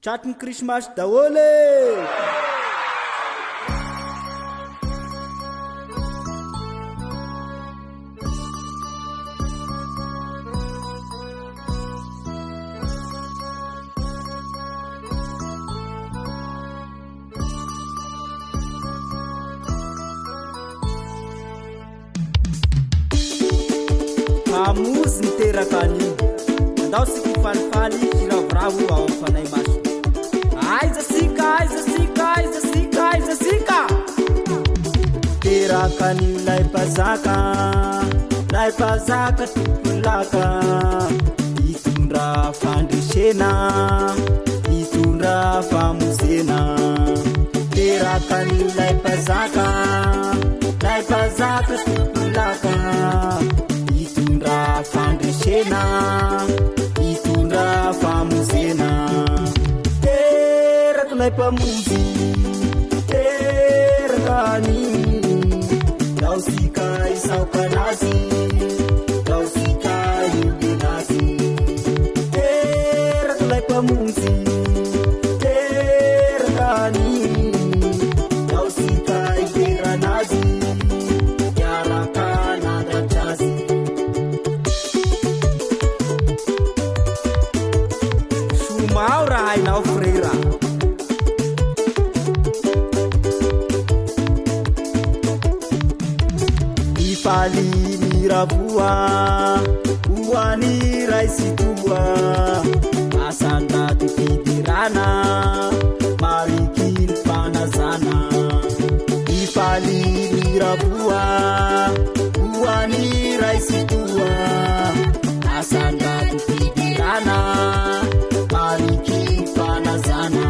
Tratrin'ny Krismasy daholo. Famozy niteraka an'io andao sika falifaly kiravoravo ao amin'ny fanay maso. Aiza sika teraka an'io lay mpazaka topolaka hitondra fandresena hitondra famozena. Teraka an'io lay mpazaka topolaka hitondra fandresena hitondra famozena. Teraka lay mpamonjy teraka an'io dao sika isaoka anazy dao sika iobenazy. Teraka lay mpamonjy teraka an'io dao sika iberanazy iaraka nandratrazy. Somao raha hainao frera. Ifaly miravoa hoany ray sy toa asandaty fidirana mariky ny fanazana. Ifaly miravoa hoany ray sy toa asandaty fidirana mariky ny fanazana.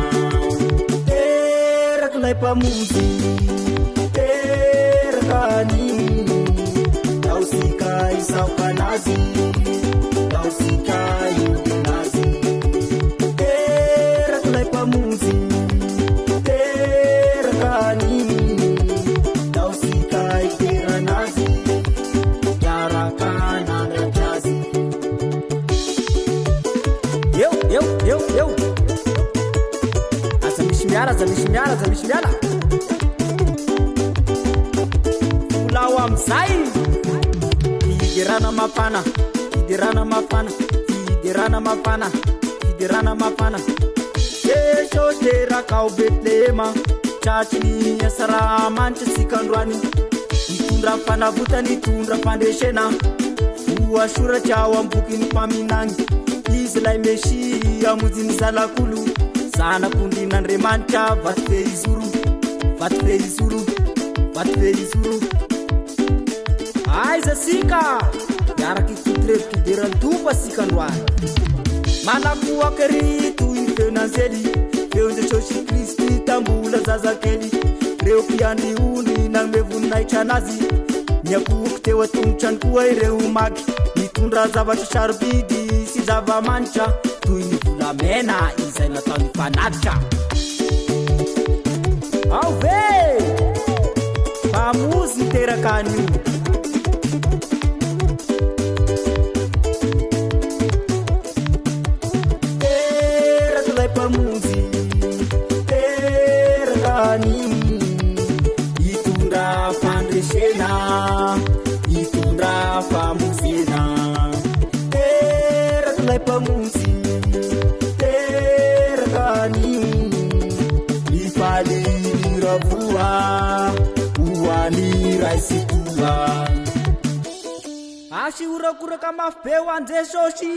Teraka lay mpamonjy teraka an'io dao sika isaoka anazy dao sika iobenazy. Teraka lay mpamonjy teraka an'io dao sika iberanazy iaraka nandratrazy. Eo aza misy miala volao amizay fiderana mafana esô teraka ao Betlema tratry ny asaramanitra sika androany mitondra fanavotany hitondra fandresena voasoratra ao amin'ny bokyny mpaminany. Izy lay mesy amonjy ny zalakolo zanak'Andriamanitra vaty fe izoro. Aiza sika miaraky totorevikiderany topa sika androany manakoakery toy ny feonanzely feonje Jesosy Kristy tambola zazakely reo mpiandriony nanome voninahitra anazy miakoaky teo atongotrany koa ireo maky mitondra zavatra sarobidy sy zava-manitra toy ny volamena izay nataony fanatitra. Ao ve famozy niteraka an'io. Teraka lay mpamonjy teraka an'io hitondra fandresena hitondra famozena. Teraka lay mpamonjy teraka an'io ifaly miravoa hoany ray sy toa. Asy urakoraka mafy be ho an'i Jesosy.